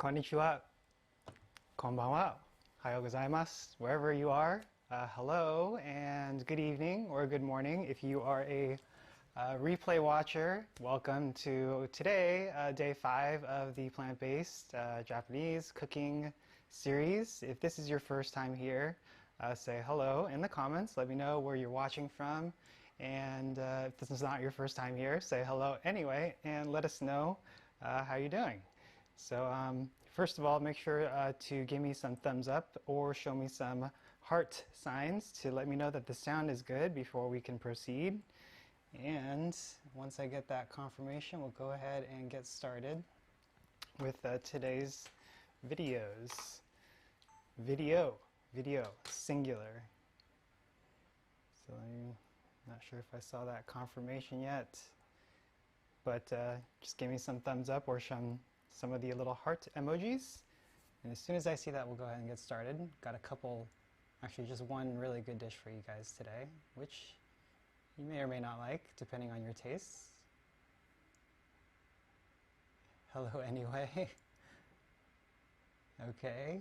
Konnichiwa, konbanwa, ohayou gozaimasu. Wherever you are, hello and good evening or good morning. If you are a replay watcher, welcome to today, day 5 of the plant-based Japanese cooking series. If this is your first time here, say hello in the comments. Let me know where you're watching from. And if this is not your first time here, say hello anyway and let us know how you're doing. So first of all, make sure to give me some thumbs up or show me some heart signs to let me know that the sound is good before we can proceed. And once I get that confirmation, we'll go ahead and get started with today's videos. Video, singular. So I'm not sure if I saw that confirmation yet, but just give me some thumbs up or some of the little heart emojis. And as soon as I see that, we'll go ahead and get started. Got a couple, actually just one really good dish for you guys today, which you may or may not like, depending on your tastes. Hello anyway. Okay.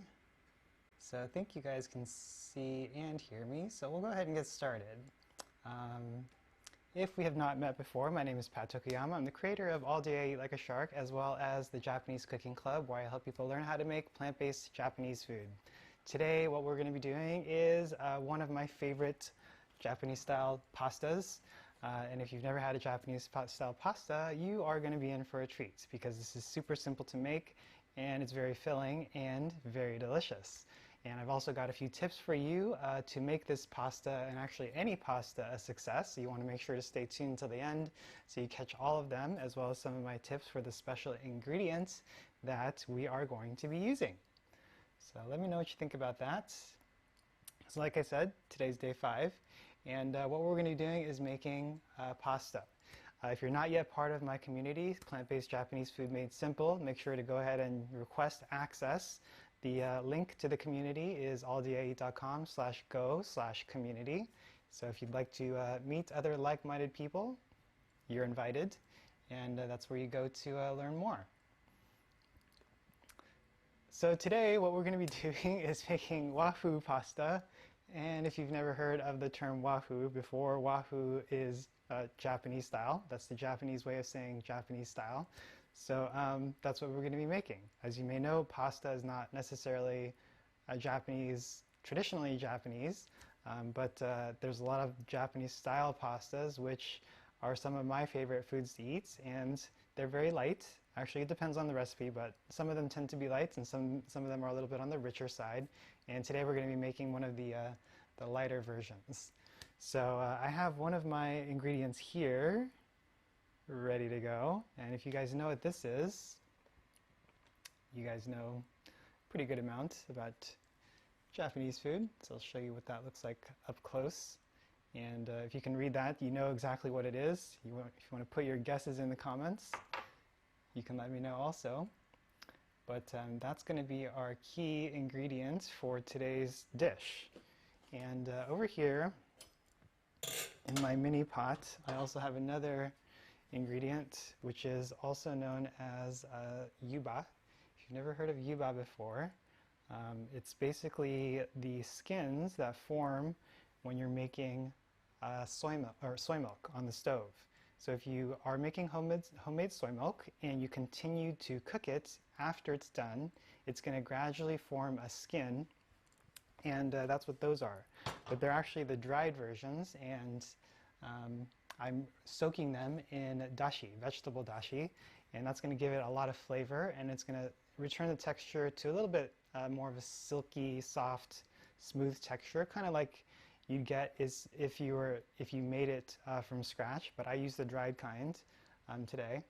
So I think you guys can see and hear me, so we'll go ahead and get started. If we have not met before, my name is Pat Tokuyama. I'm the creator of All Day I Eat Like a Shark, as well as the Japanese Cooking Club, where I help people learn how to make plant-based Japanese food. Today, what we're going to be doing is one of my favorite Japanese-style pastas. And if you've never had a Japanese-style pasta, you are going to be in for a treat, because this is super simple to make, and it's very filling and very delicious. And I've also got a few tips for you to make this pasta, and actually any pasta, a success. So you want to make sure to stay tuned until the end so you catch all of them, as well as some of my tips for the special ingredients that we are going to be using. So let me know what you think about that. So like I said, today's day 5, and what we're going to be doing is making pasta. If you're not yet part of my community, Plant-Based Japanese Food Made Simple, make sure to go ahead and request access. The link to the community is alldayieat.com/go/community. So if you'd like to meet other like-minded people, you're invited, and that's where you go to learn more. So today what we're going to be doing is making wafu pasta. And if you've never heard of the term wafu before, wafu is Japanese style. That's the Japanese way of saying Japanese style. So that's what we're going to be making. As you may know, pasta is not necessarily traditionally Japanese, but there's a lot of Japanese style pastas, which are some of my favorite foods to eat, and they're very light. Actually, it depends on the recipe, but some of them tend to be light, and some of them are a little bit on the richer side. And today we're going to be making one of the lighter versions. So I have one of my ingredients here ready to go, and if you guys know what this is, you guys know a pretty good amount about Japanese food, so I'll show you what that looks like up close. And if you can read that, you know exactly what it is. If you want to put your guesses in the comments, you can let me know also. But that's going to be our key ingredient for today's dish. And over here in my mini pot, I also have another ingredient, which is also known as yuba. If you've never heard of yuba before, it's basically the skins that form when you're making soy milk on the stove. So if you are making homemade soy milk and you continue to cook it after it's done, it's going to gradually form a skin, and that's what those are. But they're actually the dried versions, and I'm soaking them in dashi, vegetable dashi, and that's going to give it a lot of flavor, and it's going to return the texture to a little bit more of a silky, soft, smooth texture, kind of like you'd get is if you made it from scratch. But I use the dried kind today.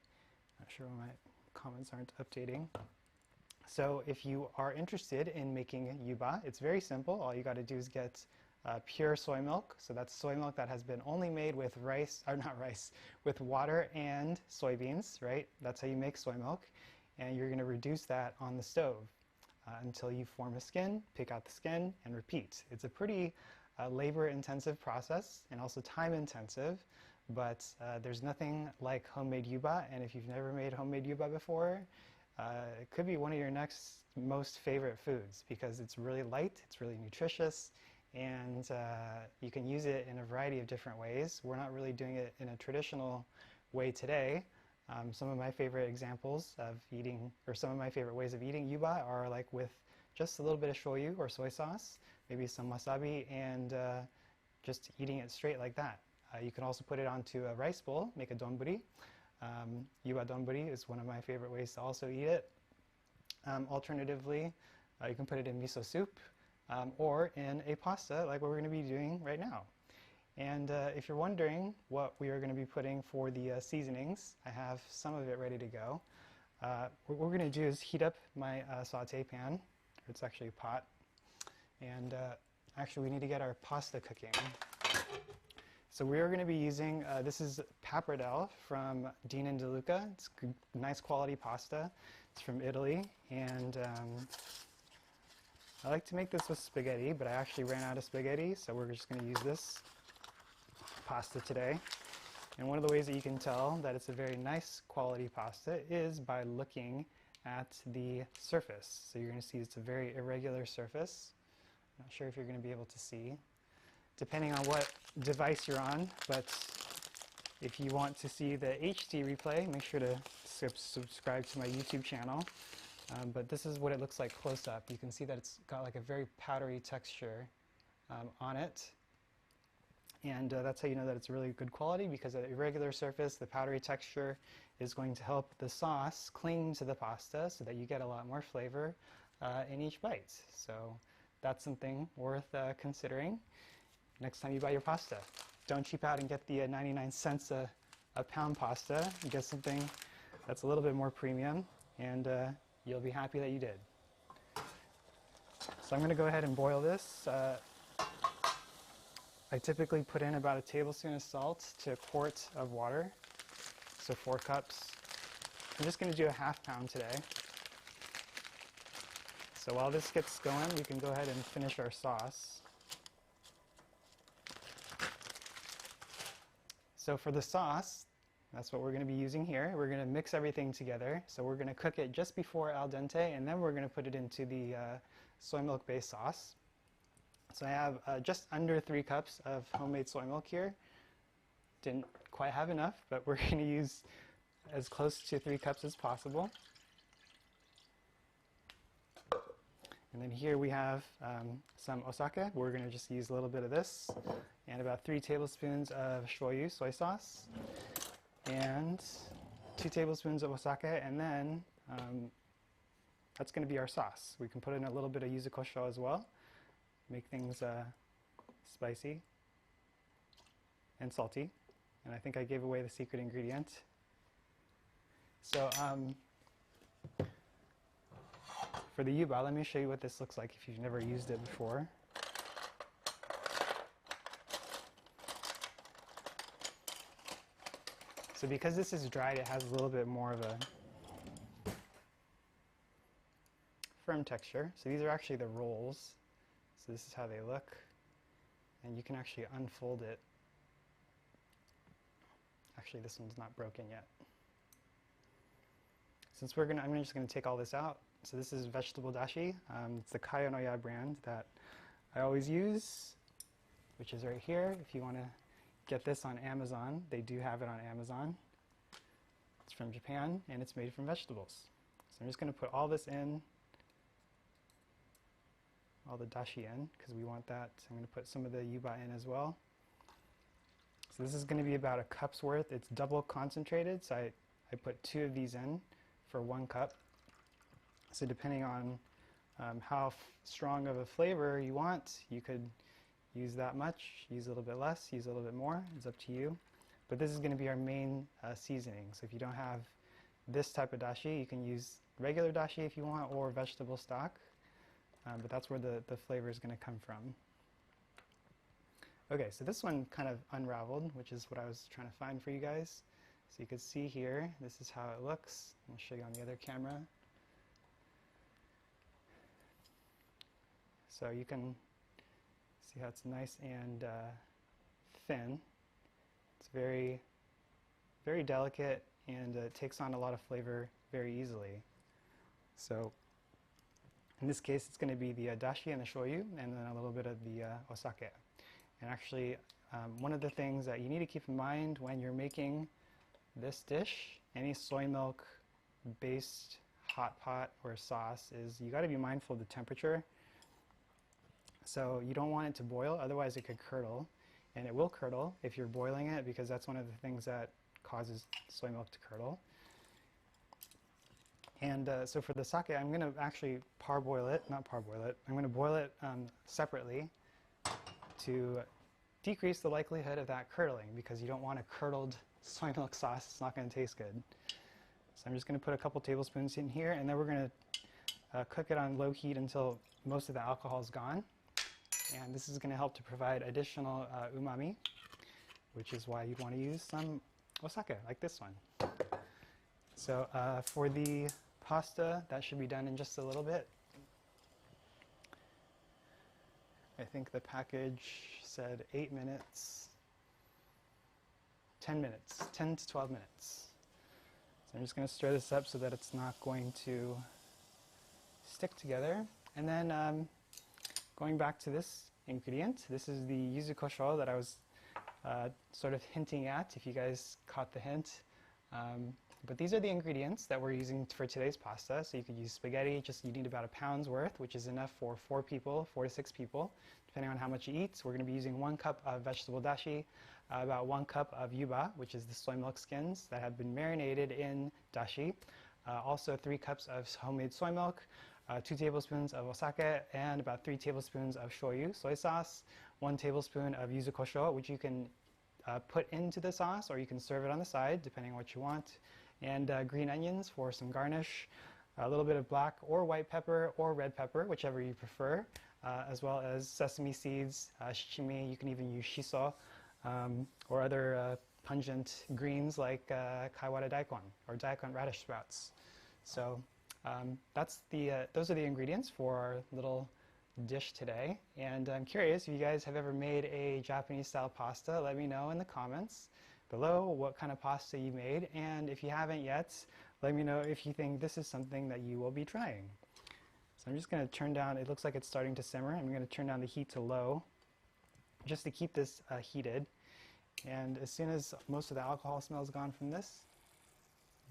Not sure why my comments aren't updating. So if you are interested in making yuba, it's very simple. All you got to do is get pure soy milk. So that's soy milk that has been only made with with water and soybeans, right? That's how you make soy milk. And you're going to reduce that on the stove until you form a skin, pick out the skin, and repeat. It's a pretty labor-intensive process and also time-intensive, but there's nothing like homemade yuba. And if you've never made homemade yuba before, it could be one of your next most favorite foods because it's really light, it's really nutritious, and you can use it in a variety of different ways. We're not really doing it in a traditional way today. Some of my favorite examples of eating, or some of my favorite ways of eating yuba are like with just a little bit of shoyu or soy sauce, maybe some wasabi, and just eating it straight like that. You can also put it onto a rice bowl, make a donburi. Yuba donburi is one of my favorite ways to also eat it. Alternatively, you can put it in miso soup or in a pasta like what we're going to be doing right now. And if you're wondering what we are going to be putting for the seasonings, I have some of it ready to go. What we're going to do is heat up my saute pan. It's actually a pot. And actually, we need to get our pasta cooking. So we are going to be using, this is pappardelle from Dean and DeLuca. It's nice quality pasta. It's from Italy. And I like to make this with spaghetti, but I actually ran out of spaghetti, so we're just going to use this pasta today. And one of the ways that you can tell that it's a very nice quality pasta is by looking at the surface. So you're going to see it's a very irregular surface. I'm not sure if you're going to be able to see, depending on what device you're on, but if you want to see the HD replay, make sure to subscribe to my YouTube channel. But this is what it looks like close up. You can see that it's got like a very powdery texture on it. And that's how you know that it's really good quality, because at an irregular surface, the powdery texture is going to help the sauce cling to the pasta so that you get a lot more flavor in each bite. So that's something worth considering next time you buy your pasta. Don't cheap out and get the 99 cents a pound pasta. Get something that's a little bit more premium, and you'll be happy that you did. So I'm going to go ahead and boil this. I typically put in about a tablespoon of salt to a quart of water, so 4 cups. I'm just going to do a half pound today. So while this gets going, we can go ahead and finish our sauce. So for the sauce, that's what we're going to be using here. We're going to mix everything together. So we're going to cook it just before al dente, and then we're going to put it into the soy milk-based sauce. So I have just under 3 cups of homemade soy milk here. Didn't quite have enough, but we're going to use as close to 3 cups as possible. And then here we have some osake. We're going to just use a little bit of this, and about 3 tablespoons of shoyu, soy sauce, and 2 tablespoons of osake, and then that's going to be our sauce. We can put in a little bit of yuzukosho as well, make things spicy and salty. And I think I gave away the secret ingredient. So for the yuba, let me show you what this looks like if you've never used it before. So because this is dried, it has a little bit more of a firm texture. So these are actually the rolls. So this is how they look. And you can actually unfold it. Actually, this one's not broken yet. Since I'm just going to take all this out. So this is vegetable dashi. It's the Kayonoya brand that I always use, which is right here. If you want to get this on Amazon, they do have it on Amazon. It's from Japan, and it's made from vegetables. So I'm just going to put all this in, all the dashi in, because we want that. I'm going to put some of the yuba in as well. So this is going to be about a cup's worth. It's double concentrated, so I put 2 of these in for 1 cup. So depending on how strong of a flavor you want, you could use that much, use a little bit less, use a little bit more. It's up to you. But this is going to be our main seasoning. So if you don't have this type of dashi, you can use regular dashi if you want, or vegetable stock. But that's where the flavor is going to come from. Okay, so this one kind of unraveled, which is what I was trying to find for you guys. So you can see here, this is how it looks. I'll show you on the other camera. So you can see how it's nice and thin. It's very delicate, and it takes on a lot of flavor very easily. So in this case, it's going to be the dashi and the shoyu, and then a little bit of the osake. And actually, one of the things that you need to keep in mind when you're making this dish, any soy milk based hot pot or sauce, is you got to be mindful of the temperature. So you don't want it to boil, otherwise it could curdle. And it will curdle if you're boiling it, because that's one of the things that causes soy milk to curdle. And so for the sake, I'm going to actually parboil it, not parboil it, I'm going to boil it separately to decrease the likelihood of that curdling, because you don't want a curdled soy milk sauce. It's not going to taste good. So I'm just going to put a couple tablespoons in here, and then we're going to cook it on low heat until most of the alcohol is gone. And this is going to help to provide additional umami, which is why you'd want to use some osake, like this one. So for the pasta, that should be done in just a little bit. I think the package said 8 minutes, 10 minutes, 10 to 12 minutes. So I'm just going to stir this up so that it's not going to stick together. And then going back to this ingredient, this is the yuzukosho that I was sort of hinting at, if you guys caught the hint. But these are the ingredients that we're using for today's pasta. So you could use spaghetti, just you need about a pound's worth, which is enough for 4 people, 4 to 6 people, depending on how much you eat. So we're going to be using 1 cup of vegetable dashi, about 1 cup of yuba, which is the soy milk skins that have been marinated in dashi, also 3 cups of homemade soy milk, 2 tablespoons of osake, and about 3 tablespoons of shoyu, soy sauce, 1 tablespoon of yuzukosho, which you can put into the sauce, or you can serve it on the side, depending on what you want, and green onions for some garnish, a little bit of black or white pepper or red pepper, whichever you prefer, as well as sesame seeds, shichimi. You can even use shiso, or other pungent greens like kaiwara daikon or daikon radish sprouts. So those are the ingredients for our little dish today. And I'm curious if you guys have ever made a Japanese style pasta. Let me know in the comments below what kind of pasta you made, and if you haven't yet, let me know if you think this is something that you will be trying. So I'm just going to turn down, it looks like it's starting to simmer. I'm going to turn down the heat to low just to keep this heated, and as soon as most of the alcohol smell is gone from this,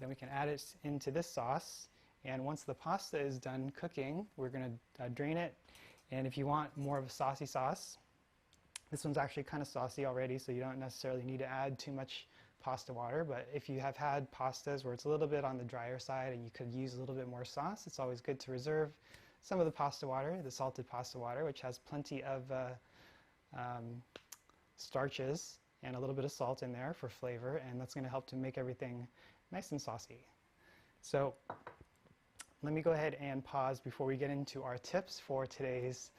then we can add it into this sauce. And once the pasta is done cooking, we're going to drain it, and if you want more of a saucy sauce, this one's actually kind of saucy already, so you don't necessarily need to add too much pasta water. But if you have had pastas where it's a little bit on the drier side and you could use a little bit more sauce, it's always good to reserve some of the pasta water, the salted pasta water, which has plenty of starches and a little bit of salt in there for flavor, and that's going to help to make everything nice and saucy. So let me go ahead and pause before we get into our tips for today's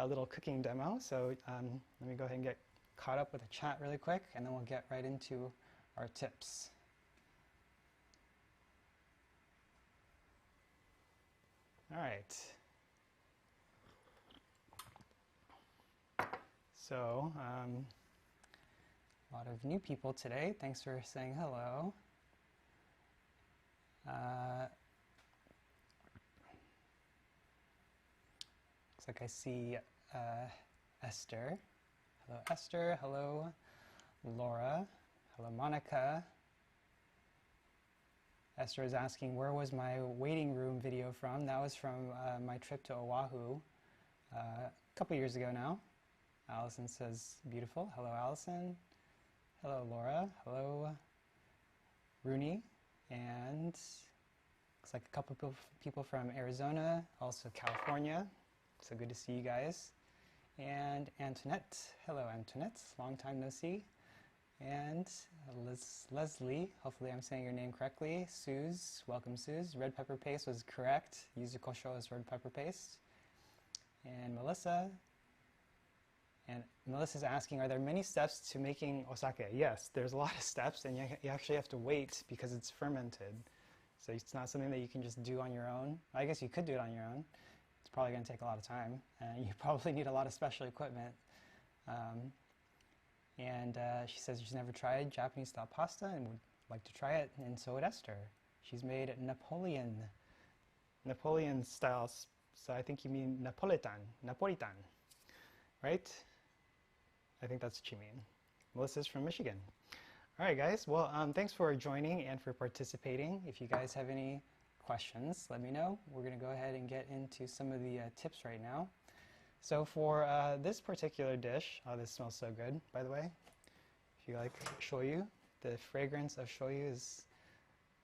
little cooking demo. So let me go ahead and get caught up with the chat really quick, and then we'll get right into our tips. All right. So a lot of new people today. Thanks for saying hello. Looks like I see Esther. Hello, Esther. Hello, Laura. Hello, Monica. Esther is asking, where was my waiting room video from? That was from my trip to Oahu a couple years ago now. Allison says, beautiful. Hello, Allison. Hello, Laura. Hello, Rooney. And looks like a couple people from Arizona, also California. So good to see you guys. And Antoinette. Hello, Antoinette. Long time no see. And Leslie. Hopefully I'm saying your name correctly. Suze. Welcome, Suze. Red pepper paste was correct. Yuzukosho is red pepper paste. And Melissa. And Melissa's asking, are there many steps to making osake? Yes, there's a lot of steps, and you actually have to wait because it's fermented. So it's not something that you can just do on your own. I guess you could do it on your own. It's probably going to take a lot of time, and you probably need a lot of special equipment. She says she's never tried Japanese-style pasta and would like to try it, and so would Esther. She's made Napoleon Napoleon style, so I think you mean Napolitan, right? I think that's what you mean. Melissa's from Michigan. All right, guys. Well, thanks for joining and for participating. If you guys have any questions, let me know. We're going to go ahead and get into some of the tips right now. So for this particular dish, oh, this smells so good, by the way. If you like shoyu, the fragrance of shoyu is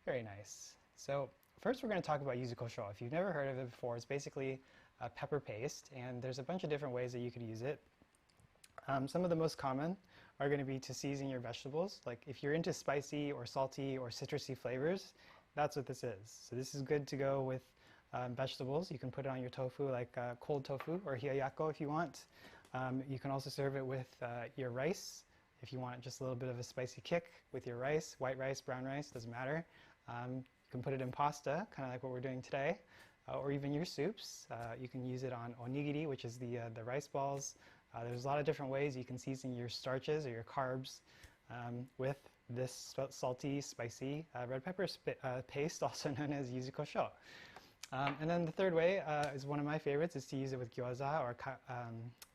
very nice. So first we're going to talk about yuzukosho. If you've never heard of it before, it's basically a pepper paste, and there's a bunch of different ways that you could use it. Some of the most common are going to be to season your vegetables. Like if you're into spicy or salty or citrusy flavors, that's what this is. So this is good to go with vegetables. You can put it on your tofu, like cold tofu or hiyayako if you want. You can also serve it with your rice if you want just a little bit of a spicy kick with your rice, white rice, brown rice, doesn't matter. You can put it in pasta, kind of like what we're doing today, or even your soups. You can use it on onigiri, which is the rice balls. There's a lot of different ways you can season your starches or your carbs with this salty, spicy red pepper paste, also known as yuzukosho. And then the third way is one of my favorites, is to use it with gyoza or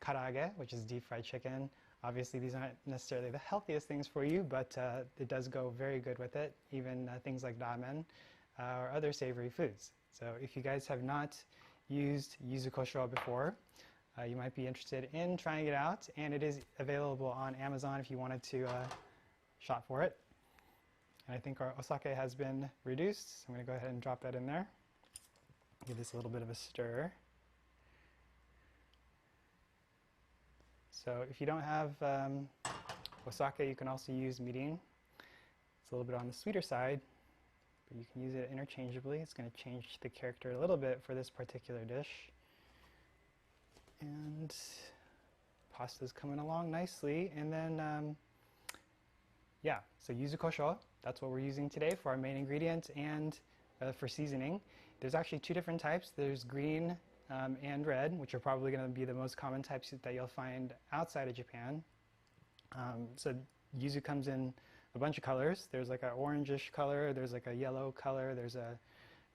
karaage, which is deep fried chicken. Obviously, these aren't necessarily the healthiest things for you, but it does go very good with it, even things like ramen or other savory foods. So if you guys have not used yuzukosho before, you might be interested in trying it out, and it is available on Amazon if you wanted to shop for it. And I think our osake has been reduced, so I'm going to go ahead and drop that in there. Give this a little bit of a stir. So if you don't have osake, you can also use mirin. It's a little bit on the sweeter side, but you can use it interchangeably. It's going to change the character a little bit for this particular dish. And pasta's coming along nicely. And then, yeah, so yuzukosho, that's what we're using today for our main ingredient and for seasoning. There's actually two different types. There's green and red, which are probably going to be the most common types that you'll find outside of Japan. So yuzu comes in a bunch of colors. There's like an orangish color, there's like a yellow color, there's a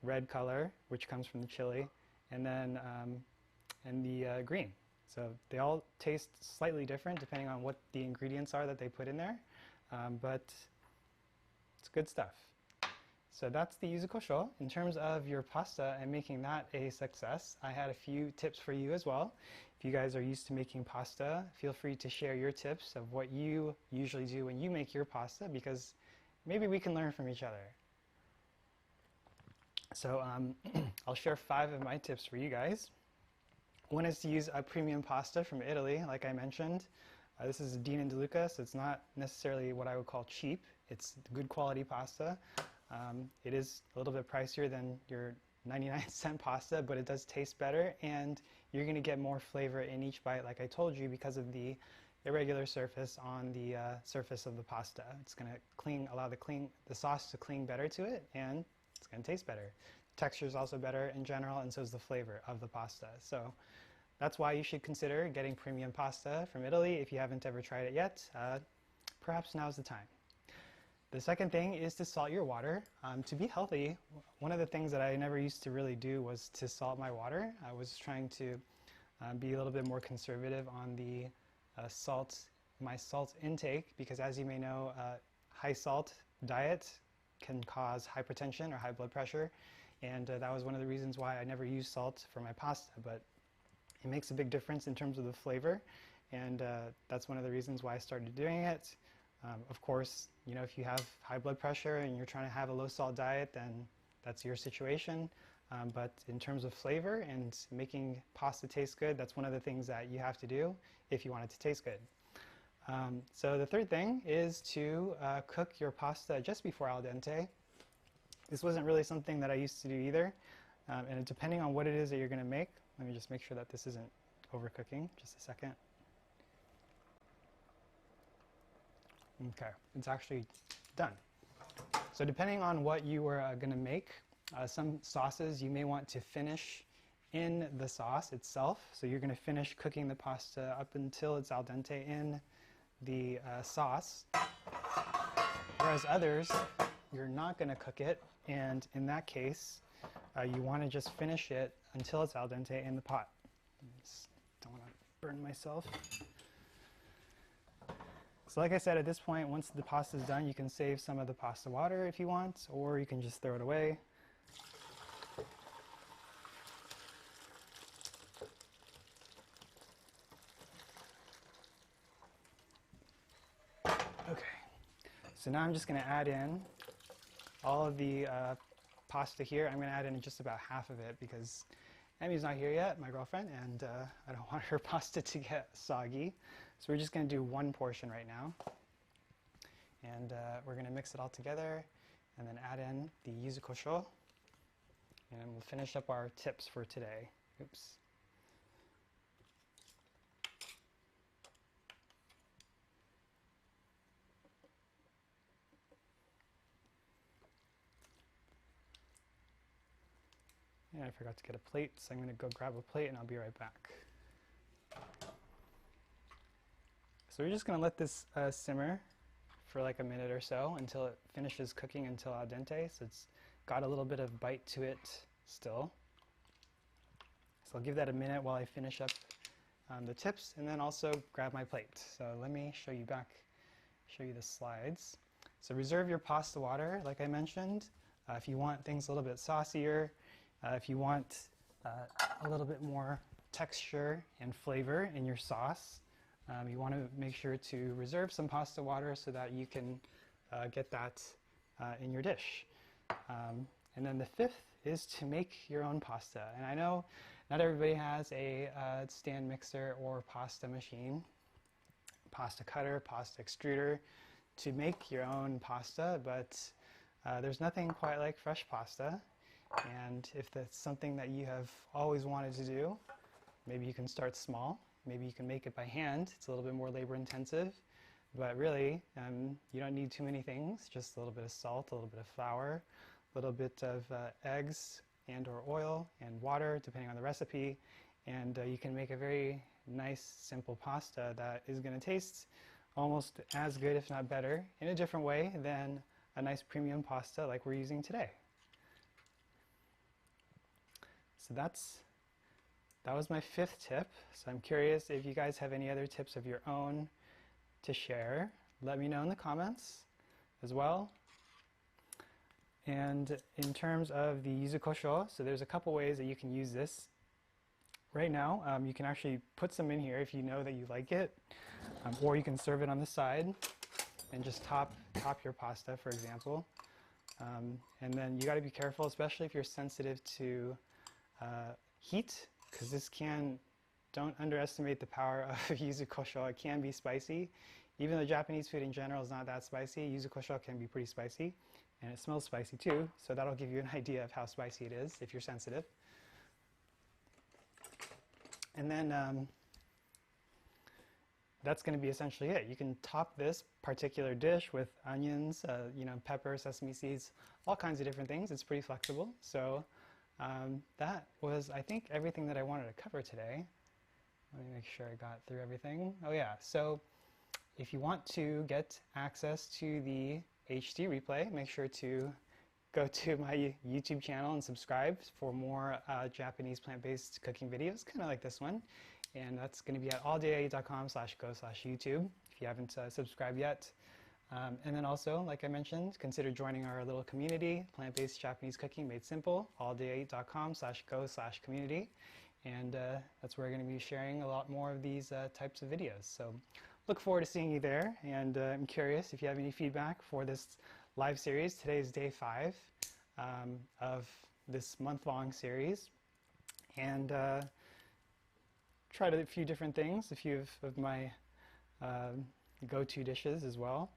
red color, which comes from the chili, and then and the green. So they all taste slightly different depending on what the ingredients are that they put in there, but it's good stuff. So that's the yuzukosho. In terms of your pasta and making that a success, I had a few tips for you as well. If you guys are used to making pasta, feel free to share your tips of what you usually do when you make your pasta, because maybe we can learn from each other. So I'll share 5 of my tips for you guys. One is to use a premium pasta from Italy, like I mentioned. This is Dean & DeLuca, so it's not necessarily what I would call cheap. It's good quality pasta. It is a little bit pricier than your 99-cent pasta, but it does taste better, and you're going to get more flavor in each bite, like I told you, because of the irregular surface on the surface of the pasta. It's going to allow the sauce to cling better to it, and it's going to taste better. Texture is also better in general, and so is the flavor of the pasta. So that's why you should consider getting premium pasta from Italy if you haven't ever tried it yet. Perhaps now's the time. The second thing is to salt your water. To be healthy, one of the things that I never used to really do was to salt my water. I was trying to be a little bit more conservative on the my salt intake, because as you may know, high salt diet can cause hypertension or high blood pressure, and that was one of the reasons why I never used salt for my pasta, but it makes a big difference in terms of the flavor, and that's one of the reasons why I started doing it. Of course, you know, if you have high blood pressure and you're trying to have a low salt diet, then that's your situation. But in terms of flavor and making pasta taste good, that's one of the things that you have to do if you want it to taste good. So the third thing is to cook your pasta just before al dente. This wasn't really something that I used to do either. And depending on what it is that you're going to make, let me just make sure that this isn't overcooking. Just a second. Okay, it's actually done. So depending on what you are going to make, some sauces you may want to finish in the sauce itself. So you're going to finish cooking the pasta up until it's al dente in the sauce. Whereas others, you're not going to cook it, and in that case, you want to just finish it until it's al dente in the pot. Just don't want to burn myself. So like I said, at this point, once the pasta is done, you can save some of the pasta water if you want, or you can just throw it away. Okay, so now I'm just going to add in all of the pasta here. I'm going to add in just about half of it because Emmy's not here yet, my girlfriend, and I don't want her pasta to get soggy. So we're just going to do one portion right now. And we're going to mix it all together and then add in the yuzukosho. And we'll finish up our tips for today. Oops. And I forgot to get a plate, so I'm going to go grab a plate and I'll be right back. So we're just going to let this simmer for like a minute or so until it finishes cooking until al dente. So it's got a little bit of bite to it still. So I'll give that a minute while I finish up the tips and then also grab my plate. So let me show you the slides. So reserve your pasta water, like I mentioned. If you want things a little bit saucier, if you want a little bit more texture and flavor in your sauce, you want to make sure to reserve some pasta water so that you can get that in your dish. And then the fifth is to make your own pasta. And I know not everybody has a stand mixer or pasta machine, pasta cutter, pasta extruder to make your own pasta, but there's nothing quite like fresh pasta. And if that's something that you have always wanted to do, maybe you can start small. Maybe you can make it by hand. It's a little bit more labor intensive, but really you don't need too many things, just a little bit of salt, a little bit of flour, a little bit of eggs and or oil and water depending on the recipe, and you can make a very nice simple pasta that is going to taste almost as good if not better in a different way than a nice premium pasta like we're using today. So that was my fifth tip. So I'm curious if you guys have any other tips of your own to share. Let me know in the comments as well. And in terms of the yuzukosho, so there's a couple ways that you can use this. Right now, you can actually put some in here if you know that you like it, or you can serve it on the side and just top your pasta, for example. And then you got to be careful, especially if you're sensitive to heat, because don't underestimate the power of yuzukosho. It can be spicy. Even though Japanese food in general is not that spicy, yuzukosho can be pretty spicy, and it smells spicy too, so that'll give you an idea of how spicy it is if you're sensitive. And then that's going to be essentially it. You can top this particular dish with onions, pepper, sesame seeds, all kinds of different things. It's pretty flexible. So that was, I think, everything that I wanted to cover today. Let me make sure I got through everything. Oh yeah, so if you want to get access to the HD replay, make sure to go to my YouTube channel and subscribe for more Japanese plant-based cooking videos, kind of like this one. And that's going to be at alldai.com/go/YouTube if you haven't subscribed yet. And then also, like I mentioned, consider joining our little community, Plant-Based Japanese Cooking Made Simple, alldai.com/go/community. And that's where we're going to be sharing a lot more of these types of videos. So look forward to seeing you there. And I'm curious if you have any feedback for this live series. Today is day 5 of this month-long series. And tried a few different things, a few of my go-to dishes as well.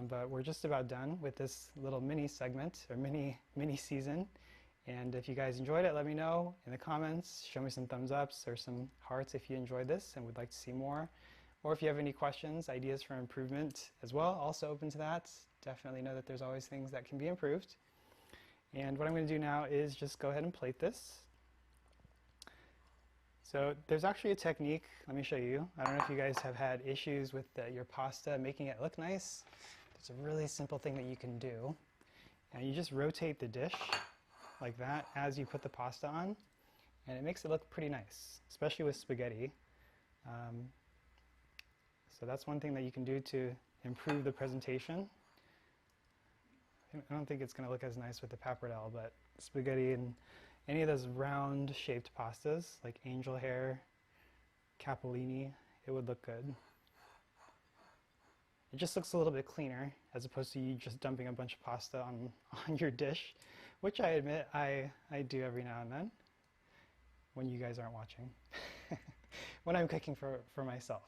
But we're just about done with this little mini segment, or mini season. And if you guys enjoyed it, let me know in the comments. Show me some thumbs ups or some hearts if you enjoyed this and would like to see more. Or if you have any questions, ideas for improvement as well, also open to that. Definitely know that there's always things that can be improved. And what I'm going to do now is just go ahead and plate this. So there's actually a technique, let me show you. I don't know if you guys have had issues with your pasta making it look nice. There's a really simple thing that you can do. And you just rotate the dish like that as you put the pasta on, and it makes it look pretty nice, especially with spaghetti. So that's one thing that you can do to improve the presentation. I don't think it's going to look as nice with the pappardelle, but spaghetti and any of those round shaped pastas like angel hair, capellini, it would look good. It just looks a little bit cleaner as opposed to you just dumping a bunch of pasta on your dish, which I admit I do every now and then when you guys aren't watching, when I'm cooking for myself.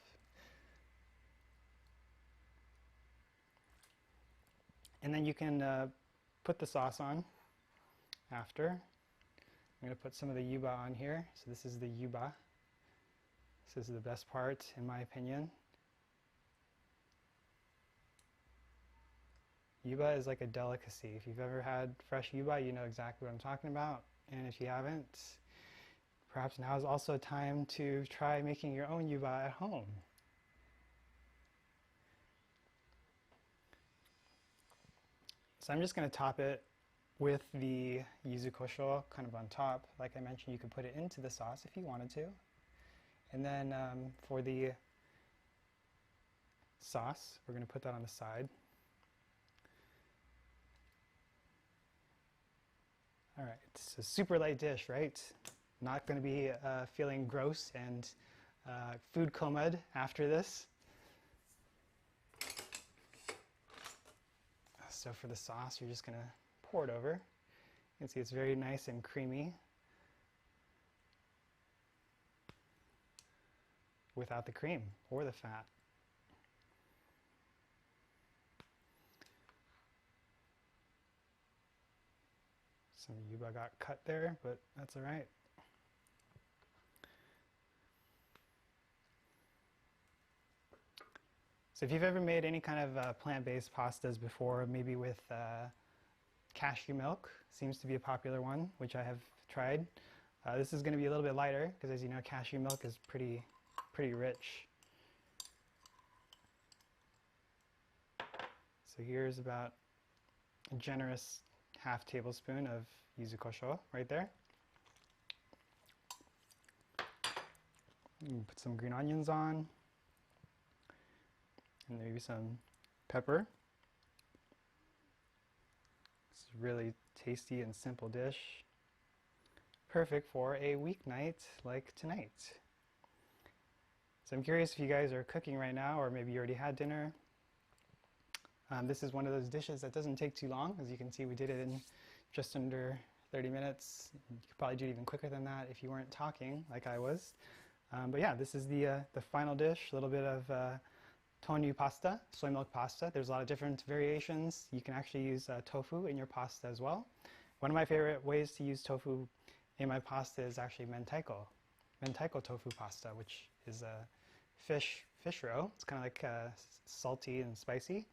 And then you can put the sauce on after. I'm going to put some of the yuba on here. So this is the yuba. This is the best part, in my opinion. Yuba is like a delicacy. If you've ever had fresh yuba, you know exactly what I'm talking about. And if you haven't, perhaps now is also a time to try making your own yuba at home. So I'm just going to top it with the yuzukosho kind of on top. Like I mentioned, you could put it into the sauce if you wanted to. And then for the sauce, we're going to put that on the side. All right, it's a super light dish, right? Not going to be feeling gross and food comed after this. So for the sauce, you're just going to pour it over. You can see it's very nice and creamy without the cream or the fat. Some yuba got cut there, but that's all right. So if you've ever made any kind of plant-based pastas before, maybe with cashew milk, seems to be a popular one, which I have tried. This is going to be a little bit lighter because, as you know, cashew milk is pretty rich. So here's about a generous half tablespoon of yuzukosho right there. Put some green onions on. And maybe some pepper. It's a really tasty and simple dish. Perfect for a weeknight like tonight. So I'm curious if you guys are cooking right now, or maybe you already had dinner. This is one of those dishes that doesn't take too long. As you can see, we did it in just under 30 minutes. You could probably do it even quicker than that if you weren't talking like I was. But yeah, this is the final dish. A little bit of Tonu pasta, soy milk pasta. There's a lot of different variations. You can actually use tofu in your pasta as well. One of my favorite ways to use tofu in my pasta is actually mentaiko tofu pasta, which is a fish roe. It's kind of like salty and spicy.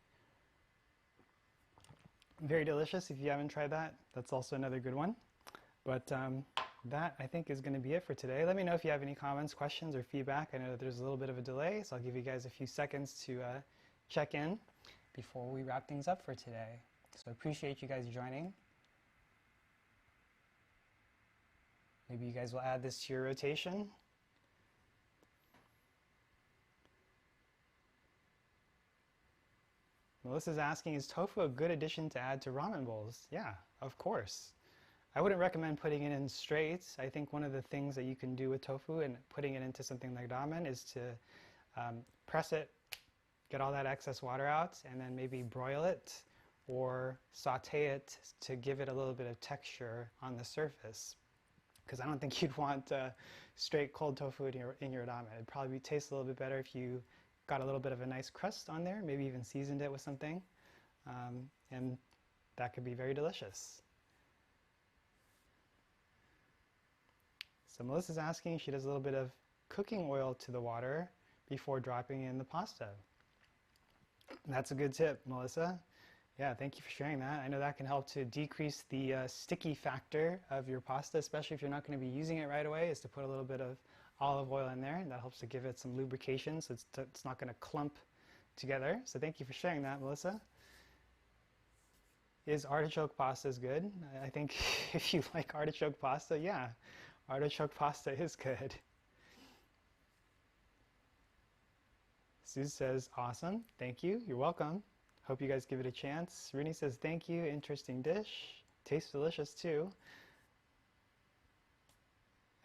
Very delicious. If you haven't tried that, that's also another good one. But that, I think, is going to be it for today. Let me know if you have any comments, questions, or feedback. I know that there's a little bit of a delay, so I'll give you guys a few seconds to check in before we wrap things up for today. So I appreciate you guys joining. Maybe you guys will add this to your rotation. Melissa's asking, is tofu a good addition to add to ramen bowls? Yeah, of course. I wouldn't recommend putting it in straight. I think one of the things that you can do with tofu and putting it into something like ramen is to press it, get all that excess water out, and then maybe broil it or saute it to give it a little bit of texture on the surface. Because I don't think you'd want straight cold tofu in your ramen. It'd probably taste a little bit better if you got a little bit of a nice crust on there, maybe even seasoned it with something, and that could be very delicious. So Melissa's asking, she does a little bit of cooking oil to the water before dropping in the pasta. That's a good tip, Melissa. Yeah, thank you for sharing that. I know that can help to decrease the sticky factor of your pasta, especially if you're not going to be using it right away, is to put a little bit of olive oil in there, and that helps to give it some lubrication so it's not going to clump together. So thank you for sharing that, Melissa. Is artichoke pasta good? I think if you like artichoke pasta, yeah, artichoke pasta is good. Sue says, awesome, thank you, you're welcome. Hope you guys give it a chance. Rooney says, thank you, interesting dish. Tastes delicious too.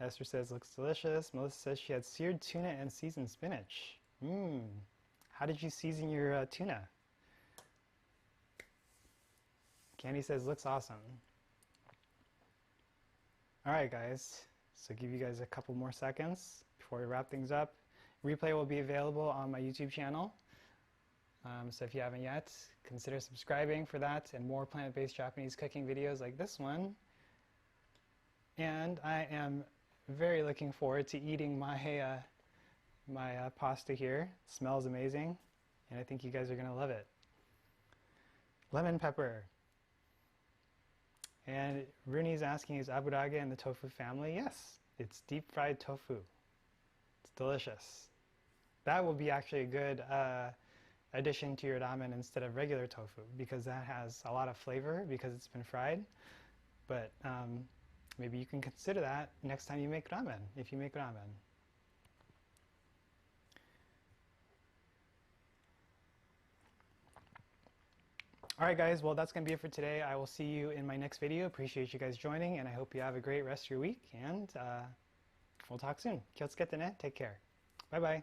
Esther says, looks delicious. Melissa says she had seared tuna and seasoned spinach. Mmm. How did you season your tuna? Candy says, looks awesome. Alright guys, so give you guys a couple more seconds before we wrap things up. Replay will be available on my YouTube channel. So if you haven't yet, consider subscribing for that and more plant-based Japanese cooking videos like this one. And I am very looking forward to eating my pasta here. It smells amazing, and I think you guys are going to love it. Lemon pepper. And Rooney's asking, is abudage in the tofu family? Yes, it's deep fried tofu. It's delicious. That will be actually a good addition to your ramen instead of regular tofu, because that has a lot of flavor because it's been fried. But maybe you can consider that next time you make ramen, if you make ramen. Alright guys, well that's going to be it for today. I will see you in my next video. Appreciate you guys joining, and I hope you have a great rest of your week, and we'll talk soon. Kyotsuke ne. Take care. Bye bye.